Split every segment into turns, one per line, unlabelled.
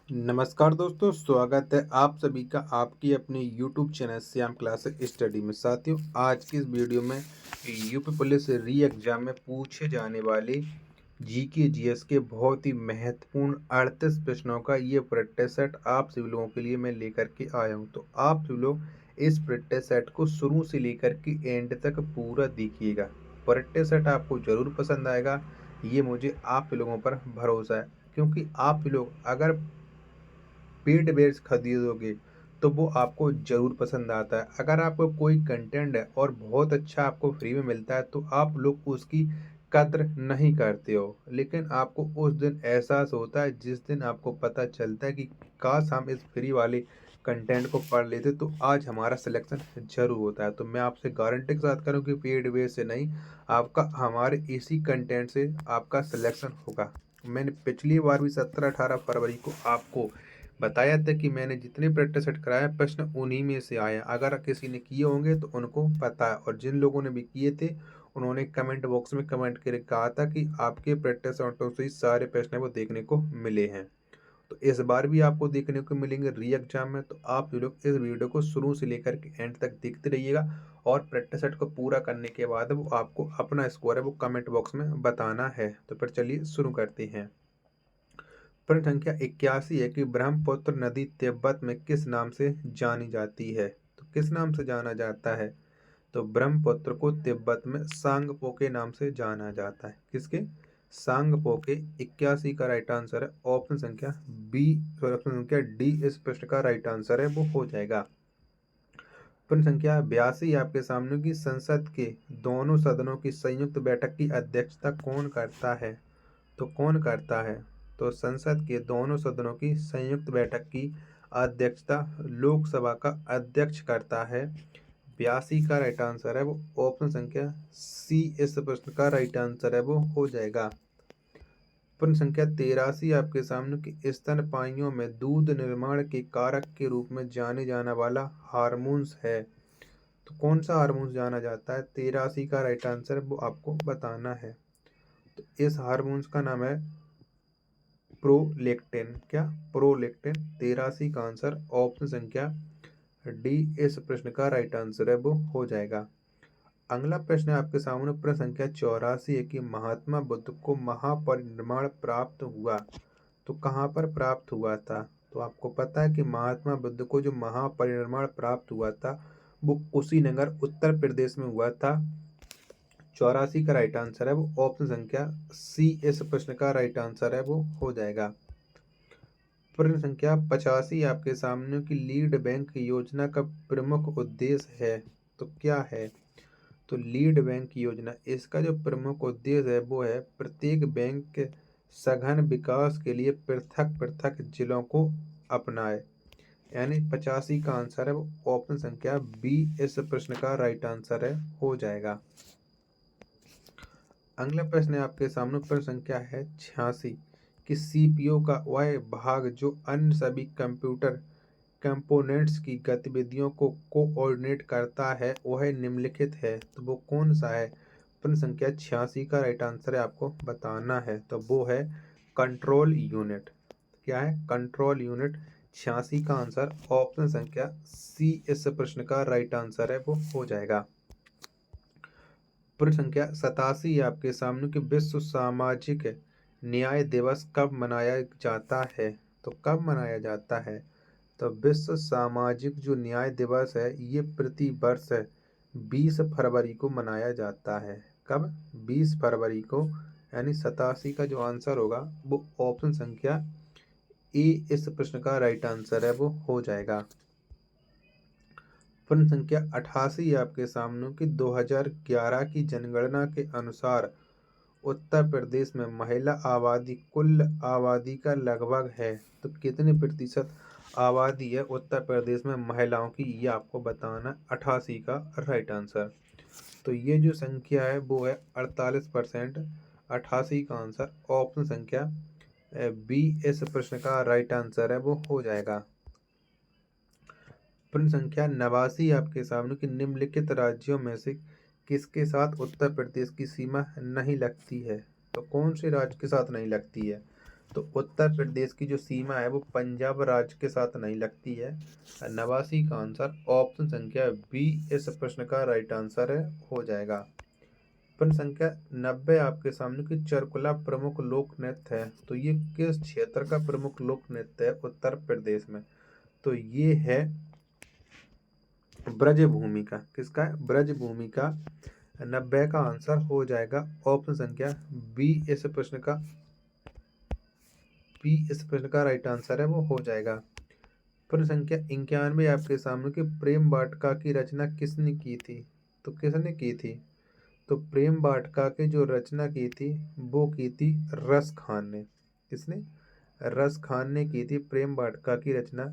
नमस्कार दोस्तों, स्वागत है आप सभी का आपकी अपनी YouTube channel Shyam classes study में। साथियों, आज की इस वीडियो में यूपी पुलिस री एग्जाम में पूछे जाने वाले जीके जीएस के बहुत ही महत्वपूर्ण 38 प्रश्नों का ये प्रैक्टिस सेट आप सभी लोगों के लिए मैं लेकर के आया हूँ। तो आप सभी लोग इस प्रैक्टिस सेट को शुरू से लेकर के एंड तक पूरा देखिएगा। प्रैक्टिस सेट आपको ज़रूर पसंद आएगा, ये मुझे आप लोगों पर भरोसा है, क्योंकि आप लोग अगर पेड बेस खरीदोगे तो वो आपको ज़रूर पसंद आता है। अगर आपको कोई कंटेंट है और बहुत अच्छा आपको फ्री में मिलता है तो आप लोग उसकी कद्र नहीं करते हो, लेकिन आपको उस दिन एहसास होता है जिस दिन आपको पता चलता है कि काश हम इस फ्री वाले कंटेंट को पढ़ लेते तो आज हमारा सिलेक्शन ज़रूर होता है। तो मैं आपसे गारंटी के साथ करूँ कि पेड बेस से नहीं, आपका हमारे इसी कंटेंट से आपका सिलेक्शन होगा। मैंने पिछली बार भी 17-18 फरवरी को आपको बताया था कि मैंने जितने प्रैक्टिस सेट कराए प्रश्न उन्हीं में से आए हैं। अगर किसी ने किए होंगे तो उनको पता है, और जिन लोगों ने भी किए थे उन्होंने कमेंट बॉक्स में कमेंट करके कहा था कि आपके प्रैक्टिस सेटों से ही सारे प्रश्न वो देखने को मिले हैं। तो इस बार भी आपको देखने को मिलेंगे री एग्जाम में। तो आप लोग इस वीडियो को शुरू से लेकर के एंड तक देखते रहिएगा, और प्रैक्टिस सेट को पूरा करने के बाद वो आपको अपना स्कोर है वो कमेंट बॉक्स में बताना है। तो फिर चलिए शुरू करते हैं। प्रश्न संख्या 81 है कि ब्रह्मपुत्र नदी तिब्बत में किस नाम से जानी जाती है। तो किस नाम से जाना जाता है? तो ब्रह्मपुत्र को तिब्बत में सांगपो के नाम से जाना जाता है। किसके? सांगपो के। 81 का राइट आंसर है ऑप्शन संख्या बी, ऑप्शन संख्या डी इस प्रश्न का राइट आंसर है, वो हो जाएगा। प्रश्न संख्या 82 आपके सामने की संसद के दोनों सदनों की संयुक्त बैठक की अध्यक्षता कौन करता है? तो कौन करता है? तो संसद के दोनों सदनों की संयुक्त बैठक की अध्यक्षता लोकसभा का अध्यक्ष करता है। 82 का राइट आंसर है वो ऑप्शन संख्या सी इस प्रश्न का राइट आंसर है, वो हो जाएगा। प्रश्न संख्या 83 आपके सामने कि स्तनपाइयों में दूध निर्माण के कारक के रूप में जाने जाने वाला हार्मोन्स है। तो कौन सा हार्मोन्स जाना जाता है? 83 का राइट आंसर वो आपको बताना है। तो इस हार्मोन्स का नाम है प्रोलेक्टिन। क्या? प्रोलेक्टिन। 83 का आंसर ऑप्शन संख्या डी इस प्रश्न का राइट आंसर है, वो हो जाएगा। अगला प्रश्न है आपके सामने प्रश्न संख्या 84 है कि महात्मा बुद्ध को महापरिनिर्वाण प्राप्त हुआ तो कहाँ पर प्राप्त हुआ था? तो आपको पता है कि महात्मा बुद्ध को जो महापरिनिर्वाण प्राप्त हुआ था वो कुशीनगर उत्तर प्रदेश में हुआ था। 84 का राइट आंसर है वो ऑप्शन संख्या सी इस प्रश्न का राइट आंसर है, वो हो जाएगा। प्रश्न संख्या 85 आपके सामने की लीड बैंक योजना का प्रमुख उद्देश्य है। तो क्या है? तो लीड बैंक योजना, इसका जो प्रमुख उद्देश्य है वो है प्रत्येक बैंक के सघन विकास के लिए पृथक पृथक जिलों को अपनाए। यानी 85 का आंसर है वो ऑप्शन संख्या बी इस प्रश्न का राइट आंसर है, हो जाएगा। अगला प्रश्न है आपके सामने प्रश्न संख्या है 86 कि सीपीयू का वह भाग जो अन्य सभी कंप्यूटर कंपोनेंट्स की गतिविधियों को कोऑर्डिनेट करता है वह निम्नलिखित है। तो वो कौन सा है? प्रश्न संख्या 86 का राइट आंसर है आपको बताना है। तो वो है कंट्रोल यूनिट। क्या है? Control unit. 86 का आंसर ऑप्शन संख्या सी इस प्रश्न का राइट आंसर है, वो हो जाएगा। प्रश्न संख्या 87 आपके सामने कि विश्व सामाजिक न्याय दिवस कब मनाया जाता है? तो कब मनाया जाता है? तो विश्व सामाजिक जो न्याय दिवस है ये प्रति वर्ष 20 फरवरी को मनाया जाता है। कब? 20 फरवरी को। यानी 87 का जो आंसर होगा वो ऑप्शन संख्या ए इस प्रश्न का राइट आंसर है, वो हो जाएगा। प्रश्न संख्या 88 आपके सामने कि 2011 की जनगणना के अनुसार उत्तर प्रदेश में महिला आबादी कुल आबादी का लगभग है। तो कितने प्रतिशत आबादी है उत्तर प्रदेश में महिलाओं की, ये आपको बताना। 88 का राइट आंसर। तो ये जो संख्या है वो है 48%। 88 का आंसर ऑप्शन संख्या बी इस प्रश्न का राइट आंसर है, वो हो जाएगा। प्रश्न संख्या 89 आपके सामने कि निम्नलिखित राज्यों में से किसके साथ उत्तर प्रदेश की सीमा नहीं लगती है? तो कौन से राज्य के साथ नहीं लगती है? तो उत्तर प्रदेश की जो सीमा है वो पंजाब राज्य के साथ नहीं लगती है। 89 का आंसर ऑप्शन संख्या बी इस प्रश्न का राइट आंसर है, हो जाएगा। प्रश्न संख्या 90 आपके सामने की चरकुला प्रमुख लोक नृत्य है, तो ये किस क्षेत्र का प्रमुख लोक नृत्य है उत्तर प्रदेश में? तो ये है ब्रजभूमि का। किसका है? ब्रजभूमि का। 90 का आंसर हो जाएगा ऑप्शन संख्या बी इस प्रश्न का राइट आंसर है, वो हो जाएगा। प्रश्न संख्या 91 आपके सामने की प्रेम वाटिका की रचना किसने की थी? तो किसने की थी? तो प्रेम वाटिका की जो रचना की थी वो की थी रस खान ने। किसने? रस खान ने की थी प्रेम वाटिका की रचना।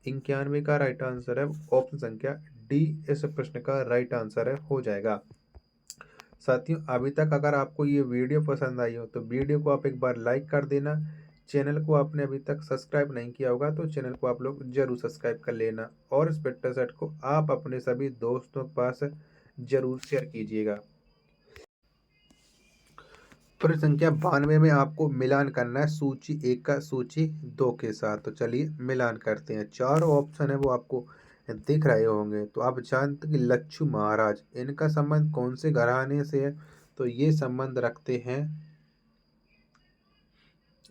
91 का राइट आंसर है ऑप्शन संख्या डी इस प्रश्न का राइट आंसर है, हो जाएगा। साथियों, अभी तक अगर आपको ये वीडियो पसंद आई हो तो वीडियो को आप एक बार लाइक कर देना। चैनल को आपने अभी तक सब्सक्राइब नहीं किया होगा तो चैनल को आप लोग जरूर सब्सक्राइब कर लेना, और इस बेटा सेट को आप अपने सभी दोस्तों के पास जरूर शेयर कीजिएगा। प्रश्न संख्या 92 में आपको मिलान करना है सूची 1 का सूची 2 के साथ। तो चलिए मिलान करते हैं। चारों ऑप्शन है वो आपको दिख रहे होंगे। तो आप जानते कि लच्छू महाराज, इनका संबंध कौन से घराने से है? तो ये संबंध रखते हैं,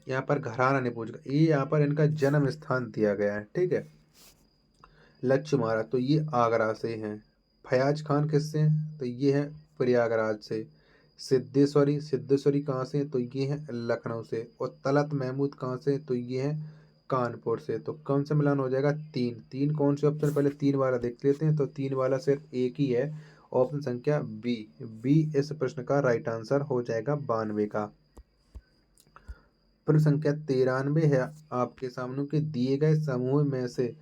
यहाँ पर घराना नहीं पूछा, ये यहाँ पर इनका जन्म स्थान दिया गया है। ठीक है, लच्छू महाराज तो ये आगरा से हैं। फयाज खान किससे हैं? तो ये है प्रयागराज से। सिद्धेश्वरी कहाँ से? तो ये है लखनऊ से। और तलत महमूद कहाँ से? तो ये है कानपुर से। तो कौन सा मिलान हो जाएगा? तीन। तीन कौन से ऑप्शन? पहले तीन वाला देख लेते हैं। तो तीन वाला सिर्फ एक ही है, ऑप्शन संख्या बी। बी इस प्रश्न का राइट आंसर हो जाएगा 92 का। प्रश्न संख्या 93 है आपके सामने के दिए गए समूह में से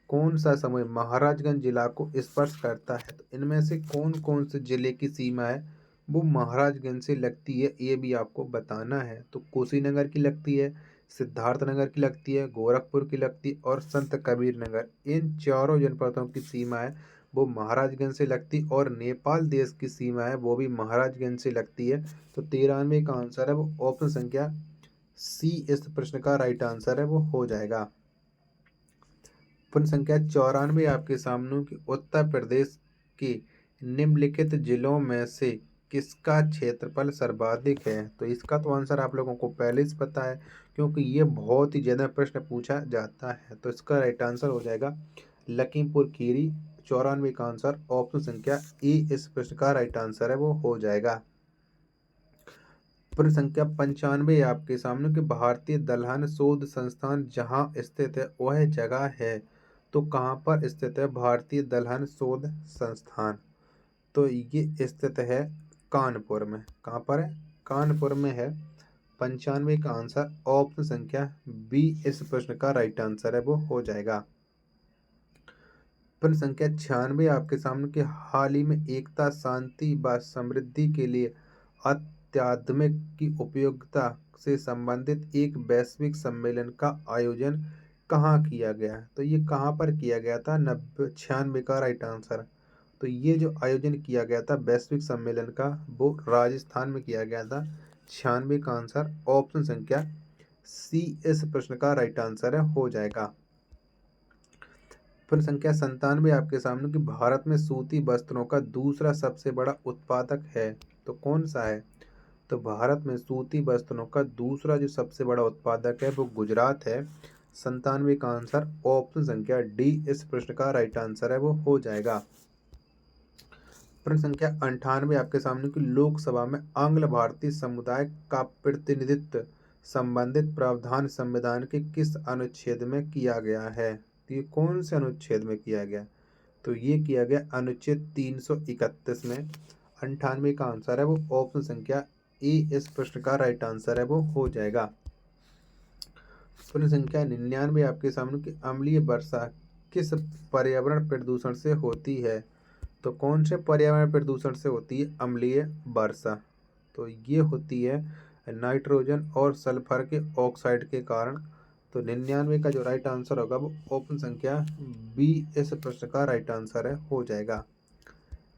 कौन सा समूह महाराजगंज जिला को स्पर्श करता है? तो इनमें से कौन कौन से जिले की सीमा है वो महाराजगंज से लगती है, ये भी आपको बताना है। तो कुशीनगर की लगती है, सिद्धार्थनगर की लगती है, गोरखपुर की लगती है और संत कबीर नगर, इन चारों जनपदों की सीमा है वो महाराजगंज से लगती, और नेपाल देश की सीमा है वो भी महाराजगंज से लगती है। तो 93 का आंसर है वो ऑप्शन संख्या सी इस प्रश्न का राइट आंसर है, वो हो जाएगा। प्रश्न संख्या 94 आपके सामने कि उत्तर प्रदेश के निम्नलिखित जिलों में से किसका क्षेत्रफल सर्वाधिक है? तो इसका तो आंसर आप लोगों को पहले से पता है क्योंकि ये बहुत ही ज़्यादा प्रश्न पूछा जाता है। तो इसका राइट आंसर हो जाएगा लखीमपुर खीरी। 94 का आंसर ऑप्शन संख्या ई इस प्रश्न का राइट आंसर है, वो हो जाएगा। प्रश्न संख्या 95 आपके सामने कि भारतीय दलहन शोध संस्थान जहाँ स्थित है वह जगह है, तो कहाँ पर स्थित है भारतीय दलहन शोध संस्थान? तो ये स्थित है कानपुर में। कहाँ पर है? कानपुर में है। 95 का आंसर ऑप्शन संख्या बी इस प्रश्न का राइट आंसर है, वो हो जाएगा। प्रश्न संख्या 96 आपके सामने कि हाल ही में एकता, शांति व समृद्धि के लिए अत्याधुनिक की उपयोगिता से संबंधित एक वैश्विक सम्मेलन का आयोजन कहाँ किया गया? तो ये कहाँ पर किया गया था? 96 का राइट आंसर। तो ये जो आयोजन किया गया था वैश्विक सम्मेलन का वो राजस्थान में किया गया था। 96 का आंसर ऑप्शन संख्या सी इस प्रश्न का राइट आंसर है, हो जाएगा। प्रश्न संख्या 97 आपके सामने कि भारत में सूती वस्त्रों का दूसरा सबसे बड़ा उत्पादक है, तो कौन सा है? तो भारत में सूती वस्त्रों का दूसरा जो सबसे बड़ा उत्पादक है वो गुजरात है। 97 का आंसर ऑप्शन संख्या डी इस प्रश्न का राइट आंसर है, वो हो जाएगा। प्रश्न संख्या 98 आपके सामने की लोकसभा में आंग्ल भारतीय समुदाय का प्रतिनिधित्व संबंधित प्रावधान संविधान के किस अनुच्छेद में किया गया है? तो ये कौन से अनुच्छेद में किया गया? तो ये किया गया अनुच्छेद 331 में। 98 का आंसर है वो ऑप्शन संख्या ए इस प्रश्न का राइट आंसर है, वो हो जाएगा। प्रश्न संख्या 99 आपके सामने की अम्लीय वर्षा किस पर्यावरण प्रदूषण से होती है? तो कौन से पर्यावरण प्रदूषण से होती है अम्लीय वर्षा? तो ये होती है नाइट्रोजन और सल्फर के ऑक्साइड के कारण। तो 99 का जो राइट आंसर होगा वो ऑप्शन संख्या बी इस प्रश्न का राइट आंसर है, हो जाएगा।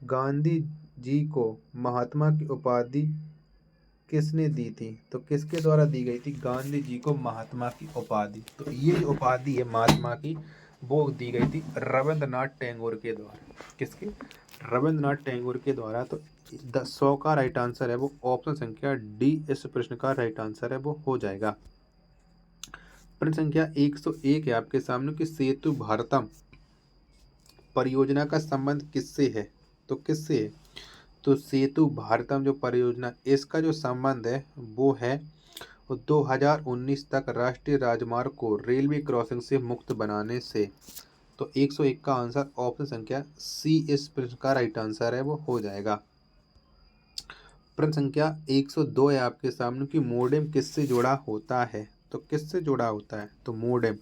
गांधी जी को महात्मा की उपाधि किसने दी थी? तो किसके द्वारा दी गई थी? गांधी जी को महात्मा की उपाधि। तो ये जो उपाधि है महात्मा की, वो दी गई थी रविंद्रनाथ टैगोर के द्वारा। किसके? रविंद्रनाथ टैगोर के द्वारा। तो 100 का राइट आंसर है वो ऑप्शन संख्या डी इस प्रश्न का राइट आंसर है वो हो जाएगा। प्रश्न संख्या 101 है आपके सामने कि सेतु भारतम परियोजना का संबंध किससे है? तो किससे है? तो सेतु भारतम जो परियोजना, इसका जो संबंध है वो है 2019 तक राष्ट्रीय राजमार्ग को रेलवे क्रॉसिंग से मुक्त बनाने से। तो 101 का आंसर ऑप्शन संख्या सी इस प्रश्न का राइट आंसर है वो हो जाएगा। प्रश्न संख्या 102 है आपके सामने कि मोडेम किससे जुड़ा होता है? तो किससे जुड़ा होता है? तो मोडेम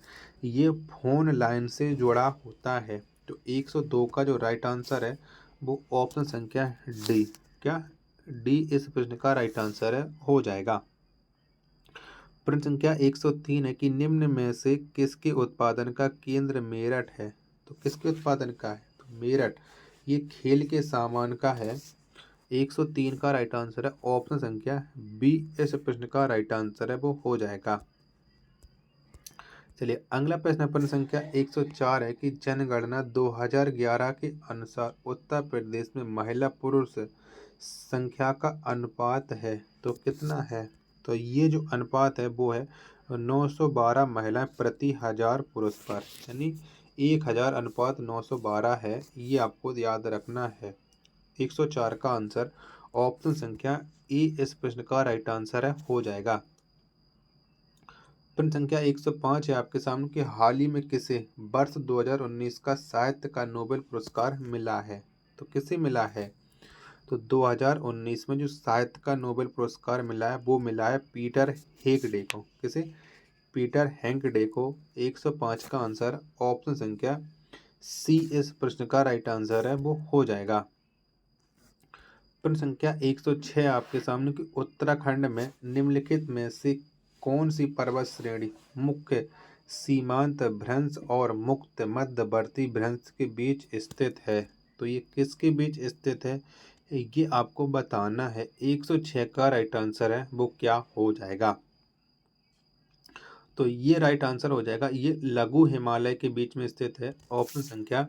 ये फोन लाइन से जुड़ा होता है। तो 102 का जो राइट आंसर है वो ऑप्शन संख्या डी, क्या डी इस प्रश्न का राइट आंसर है हो जाएगा। प्रश्न संख्या 103 है कि निम्न में से किसके उत्पादन का केंद्र मेरठ है? तो किसके उत्पादन का है? तो मेरठ ये खेल के सामान का है। 103 का राइट आंसर है ऑप्शन संख्या बी इस प्रश्न का राइट आंसर है वो हो जाएगा। चलिए अगला प्रश्न प्रश्न संख्या 104 है कि जनगणना 2011 के अनुसार उत्तर प्रदेश में महिला पुरुष संख्या का अनुपात है तो कितना है? तो ये जो अनुपात है वो है 912 महिलाएं प्रति 1000 पुरुष पर, यानी 1000 अनुपात 912 है। ये आपको याद रखना है। 104 का आंसर ऑप्शन संख्या ए इस प्रश्न का राइट आंसर है हो जाएगा। प्रश्न संख्या 105 है आपके सामने कि हाल ही में किसे वर्ष 2019 का साहित्य का नोबेल पुरस्कार मिला है? तो किसे मिला है? तो 2019 में जो साहित्य का नोबेल पुरस्कार मिला है वो मिला है पीटर हेगडे को। किसे? पीटर हेगडे को। 105 का आंसर ऑप्शन संख्या सी इस प्रश्न का राइट आंसर है वो हो जाएगा। प्रश्न संख्या 106 आपके सामने कि उत्तराखंड में निम्नलिखित में से कौन सी पर्वत श्रेणी मुख्य सीमांत भ्रंश और मुक्त मध्यवर्ती भ्रंश के बीच स्थित है? तो ये किसके बीच स्थित है ये आपको बताना है। 106 का राइट आंसर है वो क्या हो जाएगा? तो ये राइट आंसर हो जाएगा, ये लघु हिमालय के बीच में स्थित है। ऑप्शन संख्या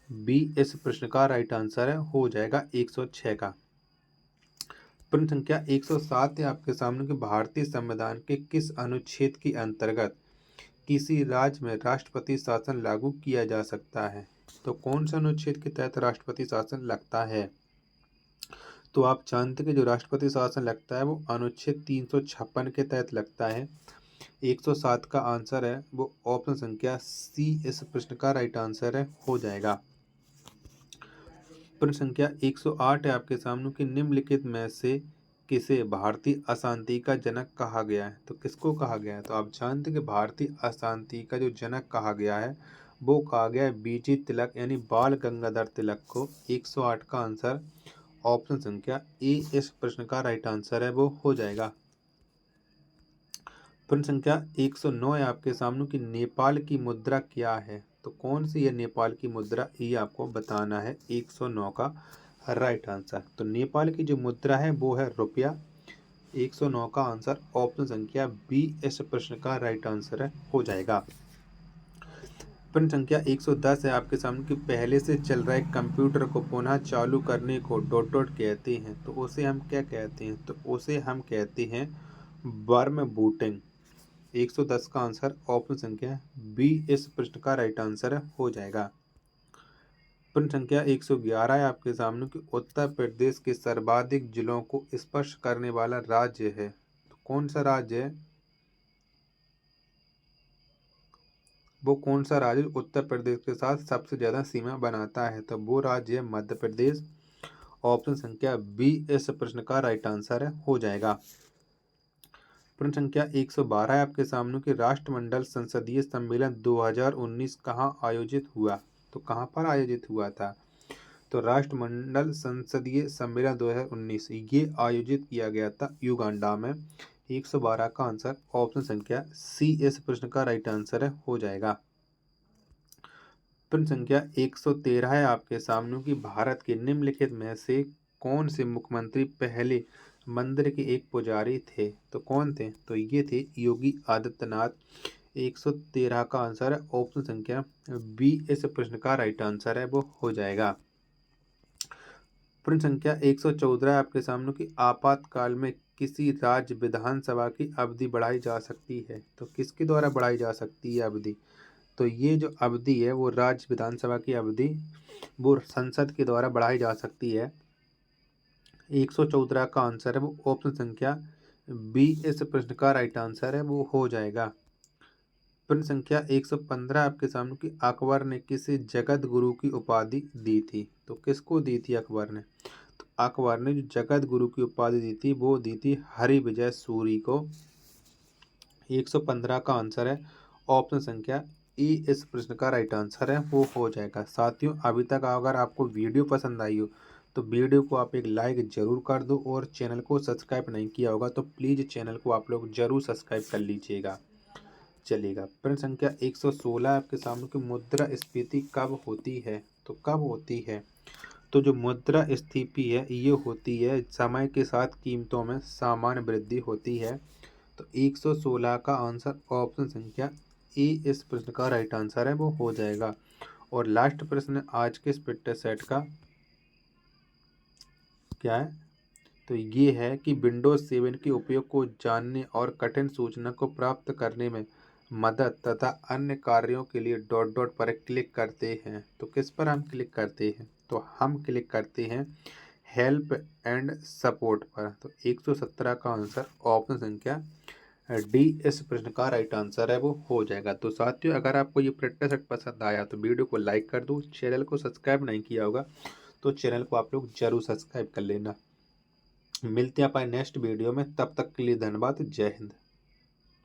बी इस प्रश्न का राइट आंसर है हो जाएगा 106 का। प्रश्न संख्या 107 है आपके सामने कि भारतीय संविधान के किस अनुच्छेद के अंतर्गत किसी राज्य में राष्ट्रपति शासन लागू किया जा सकता है? तो कौन सा अनुच्छेद के तहत राष्ट्रपति शासन लगता है? तो आप जानते हैं कि जो राष्ट्रपति शासन लगता है वो अनुच्छेद 356 के तहत लगता है। 107 का आंसर है वो ऑप्शन संख्या सी इस प्रश्न का राइट आंसर है हो जाएगा। प्रश्न संख्या 108 है आपके सामने कि निम्नलिखित में से किसे भारतीय अशांति का जनक कहा गया है? तो किसको कहा गया है? तो आप जानते हैं कि भारतीय अशांति का जो जनक कहा गया है वो कहा गया है बीजी तिलक यानी बाल गंगाधर तिलक को। 108 का आंसर ऑप्शन संख्या ए इस प्रश्न का राइट आंसर है वो हो जाएगा। प्रश्न संख्या 109 है आपके सामने कि नेपाल की मुद्रा क्या है? तो कौन सी है नेपाल की मुद्रा ये आपको बताना है। 109 का राइट आंसर। तो नेपाल की जो मुद्रा है वो है रुपया। 109 का आंसर ऑप्शन संख्या बी इस प्रश्न का राइट आंसर है हो जाएगा। प्रश्न संख्या 110 है आपके सामने कि पहले से चल रहे कंप्यूटर को पुनः चालू करने को डॉट डॉट कहते हैं तो उसे हम क्या कहते हैं? तो उसे हम कहते हैं वर्म बूटिंग। 110 का आंसर ऑप्शन संख्या बी इस प्रश्न का राइट आंसर हो जाएगा। प्रश्न संख्या 111 है आपके सामने कि उत्तर प्रदेश के सर्वाधिक जिलों को स्पर्श करने वाला राज्य है तो कौन सा राज्य है? वो कौन सा राज्य उत्तर प्रदेश के साथ सबसे ज्यादा सीमा बनाता है? तो वो राज्य है मध्य प्रदेश। ऑप्शन संख्या बी इस प्रश्न का राइट आंसर हो जाएगा। प्रश्न संख्या 112 है आपके सामने कि राष्ट्रमंडल संसदीय सम्मेलन 2019 कहाँ आयोजित हुआ? तो कहाँ पर आयोजित हुआ था? तो राष्ट्रमंडल संसदीय सम्मेलन 2019 ये आयोजित किया गया था युगांडा में। 112 का आंसर ऑप्शन संख्या सी इस प्रश्न का राइट आंसर हो जाएगा। प्रश्न संख्या 113 है आपके सामने कि भारत के निम्नलिखित में से कौन से मुख्यमंत्री पहले मंदिर के एक पुजारी थे। तो कौन थे? तो ये थे योगी आदित्यनाथ। 113 का आंसर है ऑप्शन संख्या बी इस प्रश्न का राइट आंसर है, वो हो जाएगा। प्रश्न संख्या 114 आपके सामने कि आपातकाल में किसी राज्य विधानसभा की अवधि बढ़ाई जा सकती है। तो किसके द्वारा बढ़ाई जा सकती है अवधि? तो ये जो अवधि है वो राज्य विधानसभा की अवधि वो संसद के द्वारा बढ़ाई जा सकती है। 114 का आंसर है वो ऑप्शन संख्या बी इस प्रश्न का राइट आंसर है, वो हो जाएगा। प्रश्न संख्या 115 आपके सामने कि अकबर ने किसे जगत गुरु की उपाधि दी थी। तो किसको दी थी अकबर ने? तो अकबर ने जो जगत गुरु की उपाधि दी थी वो दी थी हरिविजय सूरी को। 115 का आंसर है ऑप्शन संख्या ई इस प्रश्न का राइट आंसर है, वो हो जाएगा। साथियों, अभी तक अगर आपको वीडियो पसंद आई हो तो वीडियो को आप एक लाइक जरूर कर दो और चैनल को सब्सक्राइब नहीं किया होगा तो प्लीज़ चैनल को आप लोग जरूर सब्सक्राइब कर लीजिएगा। चलेगा। प्रश्न संख्या 116 आपके सामने कि मुद्रास्फीति कब होती है? तो कब होती है? तो जो मुद्रास्फीति है ये होती है समय के साथ कीमतों में सामान्य वृद्धि होती है। तो 116 का आंसर ऑप्शन संख्या ए इस प्रश्न का राइट आंसर है, वो हो जाएगा। और लास्ट प्रश्न आज के इस प्रैक्टिस सेट का क्या है? तो ये है कि विंडोज 7 के उपयोग को जानने और कठिन सूचना को प्राप्त करने में मदद तथा अन्य कार्यों के लिए डॉट डॉट पर क्लिक करते हैं। तो किस पर हम क्लिक करते हैं? तो हम क्लिक करते हैं हेल्प एंड सपोर्ट पर। तो 117 का आंसर ऑप्शन संख्या डी इस प्रश्न का राइट आंसर है, वो हो जाएगा। तो साथियों, अगर आपको ये प्रैक्टिस सेट पसंद आया तो वीडियो को लाइक कर दो। चैनल को सब्सक्राइब नहीं किया होगा तो चैनल को आप लोग जरूर सब्सक्राइब कर लेना। मिलते हैं अपने नेक्स्ट वीडियो में, तब तक के लिए धन्यवाद। जय हिंद।